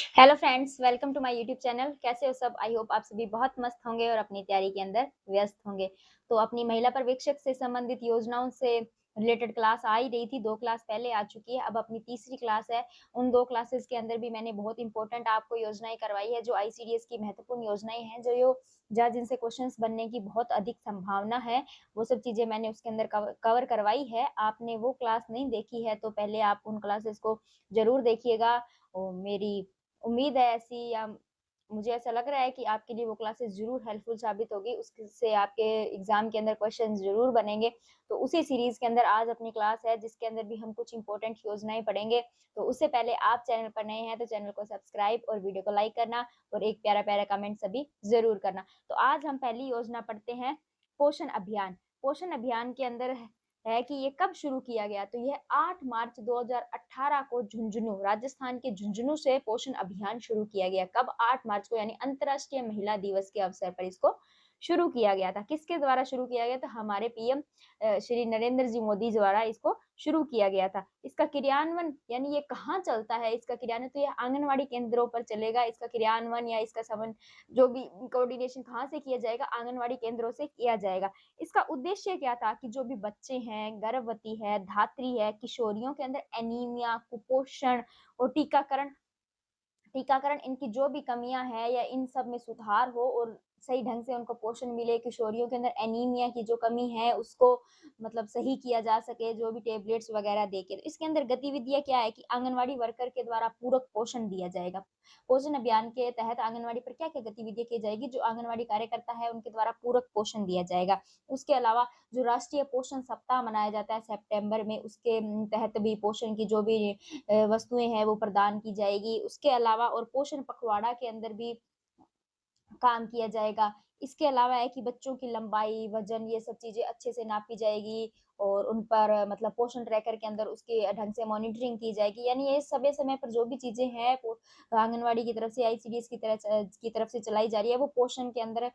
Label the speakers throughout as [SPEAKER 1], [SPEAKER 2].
[SPEAKER 1] Hello friends, welcome to my YouTube channel. कैसे हो सब? आई होप आप सभी बहुत मस्त होंगे और अपनी तैयारी के अंदर व्यस्त होंगे। तो अपनी महिला पर्यवेक्षक से संबंधित योजनाओं से रिलेटेड क्लास आ ही रही थी। 2 क्लास पहले आ चुकी है, अब अपनी तीसरी क्लास है। उन 2 क्लासेस के अंदर भी मैंने बहुत इंपॉर्टेंट आपको योजनाएँ करवाई है, जो आईसीडीएस की महत्वपूर्ण योजनाएँ हैं, जो यो जहाँ जिनसे क्वेश्चंस बनने की बहुत अधिक संभावना है। वो सब चीज़ें मैंने उसके अंदर कवर करवाई है। आपने वो क्लास नहीं देखी है, तो पहले आप उन क्लासेस को ज़रूर देखिएगा। मेरी उम्मीद है ऐसी, या मुझे ऐसा लग रहा है कि आपके लिए वो क्लासेस ज़रूर हेल्पफुल साबित होगी, उससे आपके एग्ज़ाम के अंदर क्वेश्चंस ज़रूर बनेंगे। तो उसी सीरीज़ के अंदर आज अपनी क्लास है, जिसके अंदर भी हम कुछ इम्पोर्टेंट योजनाएँ पढ़ेंगे। तो उससे पहले आप चैनल पर नए हैं, तो चैनल को सब्सक्राइब और वीडियो को लाइक करना और एक प्यारा-प्यारा कमेंट सभी ज़रूर करना। तो आज हम पहली योजना पढ़ते हैं, पोषण अभियान। पोषण अभियान के अंदर है कि ये कब शुरू किया गया, तो यह 8 मार्च 2018 को झुंझुनू, राजस्थान के झुंझुनू से पोषण अभियान शुरू किया गया। कब? 8 मार्च को, यानी अंतर्राष्ट्रीय महिला दिवस के अवसर पर इसको शुरू किया गया था। किसके द्वारा शुरू किया गया था? हमारे पीएम श्री नरेंद्र जी मोदी द्वारा इसको शुरू किया गया था। इसका क्रियान्वयन, यानी ये कहाँ चलता है इसका क्रियान्वयन, तो ये आंगनवाड़ी केंद्रों पर चलेगा। इसका क्रियान्वयन या इसका समन जो भी कोऑर्डिनेशन कहाँ से किया जाएगा? आंगनवाड़ी केंद्रों से किया जाएगा। इसका उद्देश्य क्या था कि जो भी बच्चे हैं, गर्भवती है, धात्री है, किशोरियों के अंदर एनीमिया, कुपोषण और टीकाकरण इनकी जो भी कमियाँ हैं या इन सब में सुधार हो और सही ढंग से उनको पोषण मिले, किशोरियों के अंदर एनीमिया की जो कमी है उसको मतलब सही किया जा सके, जो भी टैबलेट्स वगैरह देके। तो इसके अंदर गतिविधियाँ क्या है कि आंगनवाड़ी वर्कर के द्वारा पूरक पोषण दिया जाएगा। पोषण अभियान के तहत आंगनवाड़ी पर क्या-क्या गतिविधियाँ की जाएगी? जो आंगनवाड़ी कार्यकर्ता है उनके द्वारा पूरक पोषण दिया जाएगा। उसके अलावा जो राष्ट्रीय पोषण सप्ताह मनाया जाता है सितंबर में, उसके तहत भी पोषण की जो भी वस्तुएँ हैं वो प्रदान की जाएगी। उसके अलावा और पोषण पखवाड़ा के अंदर भी काम किया जाएगा। इसके अलावा है कि बच्चों की लंबाई, वज़न, ये सब चीज़ें अच्छे से नापी जाएगी और उन पर मतलब पोषण ट्रैकर के अंदर उसके ढंग से मॉनिटरिंग की जाएगी। यानी ये समय-समय पर जो भी चीज़ें हैं आंगनवाड़ी की तरफ से, आईसीडीएस की तरफ से चलाई जा रही है, वो पोषण के अंदर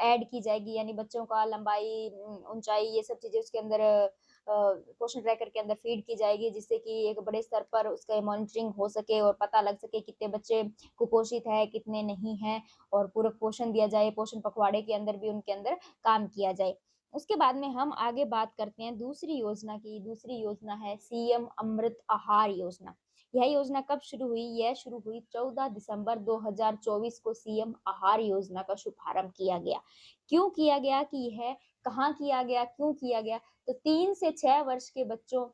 [SPEAKER 1] ऐड की जाएगी। यानी बच्चों का लंबाई, ऊँचाई, ये सब चीज़ें उसके अंदर पोषण ट्रैकर के अंदर फीड की जाएगी, जिससे कि एक बड़े स्तर पर उसका मॉनिटरिंग हो सके और पता लग सके कितने बच्चे कुपोषित हैं, कितने नहीं हैं। और पूरक पोषण दिया जाए, पोषण पखवाड़े के अंदर भी उनके अंदर काम किया जाए। उसके बाद में हम आगे बात करते हैं दूसरी योजना की। दूसरी योजना है सीएम अमृत आहार योजना। यह योजना कब शुरू हुई? यह शुरू हुई 14 दिसंबर 2024 को सीएम आहार योजना का शुभारंभ किया गया। क्यों किया गया कि यह कहाँ किया गया, क्यों किया गया? तो 3 से 6 वर्ष के बच्चों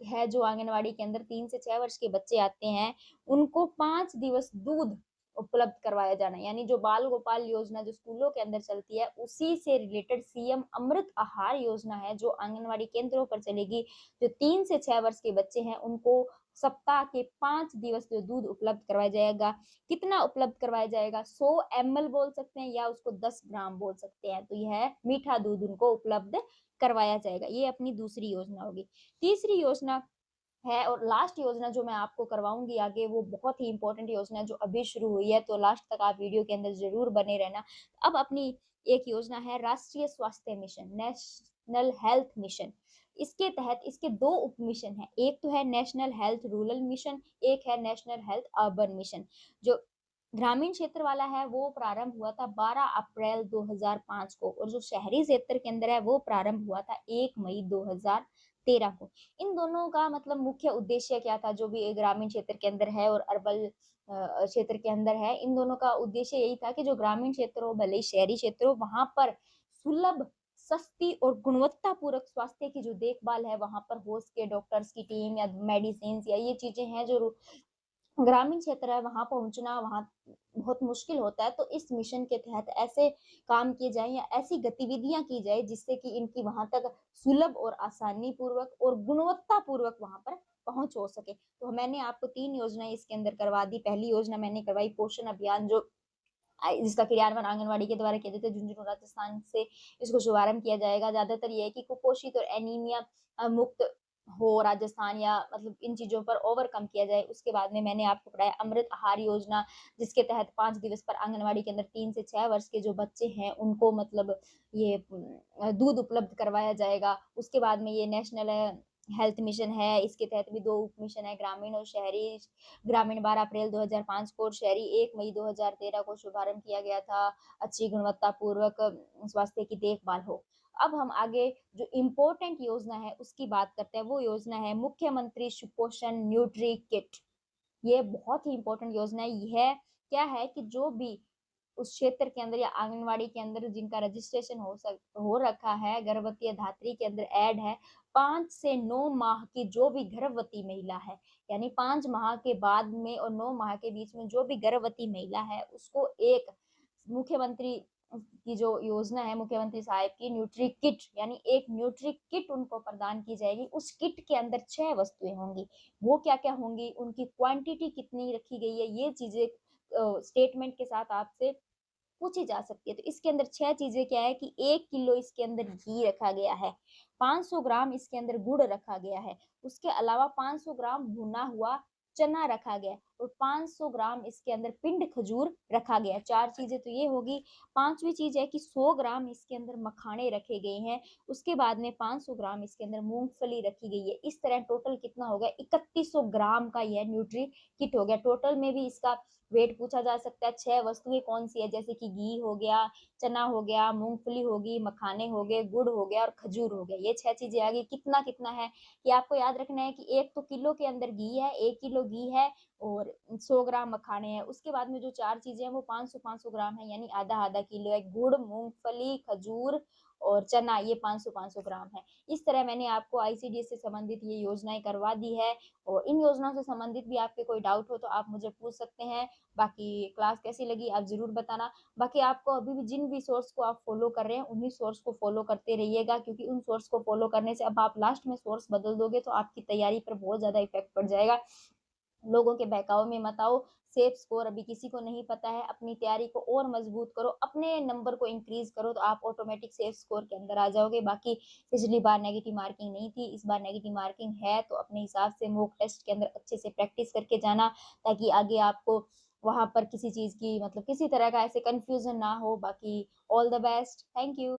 [SPEAKER 1] है, जो आंगनवाड़ी के अंदर 3 से 6 वर्ष के बच्चे आते हैं, उनको 5 दिवस दूध उपलब्ध करवाया जाना है। यानी जो बाल गोपाल योजना जो स्कूलों के अंदर चलती है, उसी से रिलेटेड सीएम अमृत आहार योजना है, जो आंगनवाड़ी केंद्रों पर चलेगी। जो 3 से 6 वर्ष के बच्चे हैं, उनको सप्ताह के 5 दिवस जो दूध उपलब्ध करवाया जाएगा। कितना उपलब्ध करवाया जाएगा? 100 एमएल बोल सकते हैं या उसको 10 ग्राम बोल सकते हैं। तो यह मीठा दूध उनको उपलब्ध करवाया जाएगा। ये अपनी दूसरी योजना होगी। तीसरी योजना है और लास्ट योजना जो मैं आपको करवाऊँगी आगे, वो बहुत ही इम्पोर्टेंट योजना है जो अभी शुरू हुई है, तो लास्ट तक आप वीडियो के अंदर ज़रूर बने रहना। अब अपनी एक योजना है राष्ट्रीय स्वास्थ्य मिशन, नेशनल हेल्थ मिशन। इसके तहत इसके 2 उप मिशन हैं, एक तो है नेशनल हेल्थ रूरल मिशन, एक है नेशनल हेल्थ अर्बन मिशन। जो ग्रामीण क्षेत्र वाला है वो प्रारंभ हुआ था 12 अप्रैल 2005 को और जो शहरी क्षेत्र के अंदर है वो प्रारंभ हुआ था 1 मई 2013 को। इन दोनों का मतलब मुख्य उद्देश्य क्या था? जो भी ग्रामीण क्षेत्र के अंदर है और अर्बन क्षेत्र के अंदर है, इन दोनों का उद्देश्य यही था कि जो ग्रामीण क्षेत्र हो, भले ही शहरी क्षेत्र हो, वहाँ पर सुलभ, सस्ती और गुणवत्तापूर्वक स्वास्थ्य की जो देखभाल है, वहाँ पर हो सके। डॉक्टर्स की टीम या मेडिसिन्स या ये चीज़ें हैं जो ग्रामीण क्षेत्र है, वहाँ पहुँचना वहाँ बहुत मुश्किल होता है। तो इस मिशन के तहत ऐसे काम किए जाएँ या ऐसी गतिविधियाँ की जाए जिससे कि इनकी वहाँ तक सुलभ और आसानी पूर्वक और गुणवत्ता पूर्वक वहाँ पर पहुँच हो सके। तो मैंने आपको 3 योजनाएँ इसके अंदर करवा दी। पहली योजना मैंने करवाई पोषण अभियान, जो जिसका क्रियान्वयन आंगनवाड़ी के द्वारा किया जाता है। झुंझुनू राजस्थान से इसको शुभारंभ किया जाएगा। ज़्यादातर ये है कि कुपोषित और एनीमिया मुक्त हो राजस्थान, या मतलब इन चीज़ों पर ओवरकम किया जाए। उसके बाद में मैंने आपको पढ़ाया अमृत आहार योजना, जिसके तहत 5 दिवस पर आंगनवाड़ी के अंदर 3 से 6 वर्ष के जो बच्चे हैं, उनको मतलब ये दूध उपलब्ध करवाया जाएगा। उसके बाद में ये नेशनल हेल्थ मिशन है, इसके तहत भी 2 उप मिशन है, ग्रामीण और शहरी। ग्रामीण 12 अप्रैल 2005 को और शहरी 1 मई 2013 को शुभारंभ किया गया था, अच्छी गुणवत्तापूर्वक स्वास्थ्य की देखभाल हो। अब हम आगे जो इम्पोर्टेंट योजना है, उसकी बात करते हैं, वो योजना है मुख्यमंत्री सुपोषण न्यूट्री किट। ये बहुत ही इम्पोर्टेंट योजना है। यह क्या है कि जो भी उस क्षेत्र के अंदर या आंगनवाड़ी के अंदर जिनका रजिस्ट्रेशन हो रखा है, गर्भवती या धात्री के अंदर ऐड है, 5 से 9 माह की जो भी गर्भवती महिला है, यानी 5 माह के बाद में और 9 माह के बीच में जो भी गर्भवती महिला है, उसको एक मुख्यमंत्री की जो योजना है मुख्यमंत्री साहब की न्यूट्री किट, यानी एक न्यूट्री किट उनको प्रदान की जाएगी। उस किट के अंदर 6 वस्तुएँ होंगी। वो क्या-क्या होंगी, उनकी क्वांटिटी कितनी रखी गई है, ये चीज़ें स्टेटमेंट के साथ आपसे पूछी जा सकती है। तो इसके अंदर 6 चीज़ें क्या है कि 1 किलो इसके अंदर घी रखा गया है, 500 ग्राम इसके अंदर गुड़ रखा गया है, उसके अलावा 500 ग्राम भुना हुआ चना रखा गया है और 500 ग्राम इसके अंदर पिंड खजूर रखा गया है। 4 चीज़ें तो ये होगी। 5वीं चीज़ है कि 100 ग्राम इसके अंदर मखाने रखे गए हैं, उसके बाद में 500 ग्राम इसके अंदर मूँगफली रखी गई है। इस तरह टोटल कितना हो गया 3100 ग्राम का यह न्यूट्री किट हो गया। टोटल में भी इसका वेट पूछा जा सकता है। 6 वस्तुएँ कौन-सी है जैसे कि घी हो गया, चना हो गया, मूँगफली होगी, मखाने हो गए, गुड़ हो गया और खजूर हो गया। ये 6 चीज़ें आ गई। कितना-कितना है कि आपको याद रखना है कि 1 तो किलो के अंदर घी है, 1 किलो घी है और 100 ग्राम मखाने हैं। उसके बाद में जो 4 चीज़ें हैं वो 500-500 ग्राम है यानी आधा-आधा किलो है। गुड़, मूँगफली, खजूर और चना ये 500-500 ग्राम है। इस तरह मैंने आपको आईसीडीएस से संबंधित ये योजनाएँ करवा दी है और इन योजनाओं से संबंधित भी आपके कोई डाउट हो तो आप मुझे पूछ सकते हैं। बाकी क्लास कैसी लगी आप ज़रूर बताना। बाकी आपको अभी भी जिन भी सोर्स को आप फ़ॉलो कर रहे हैं, उन्हीं सोर्स को फ़ॉलो करते रहिएगा क्योंकि उन सोर्स को फ़ॉलो करने से अब आप लास्ट में सोर्स बदल दोगे तो आपकी तैयारी पर बहुत ज़्यादा इफ़ेक्ट पड़ जाएगा। लोगों के बहकावे में मत आओ। सेफ स्कोर अभी किसी को नहीं पता है, अपनी तैयारी को और मज़बूत करो, अपने नंबर को इंक्रीज़ करो तो आप ऑटोमेटिक सेफ स्कोर के अंदर आ जाओगे। बाकी पिछली बार नेगेटिव मार्किंग नहीं थी, इस बार नेगेटिव मार्किंग है तो अपने हिसाब से मॉक टेस्ट के अंदर अच्छे से प्रैक्टिस करके जाना ताकि आगे आपको वहाँ पर किसी चीज़ की मतलब किसी तरह का ऐसे कन्फ्यूज़न ना हो। बाकी all the best. Thank you.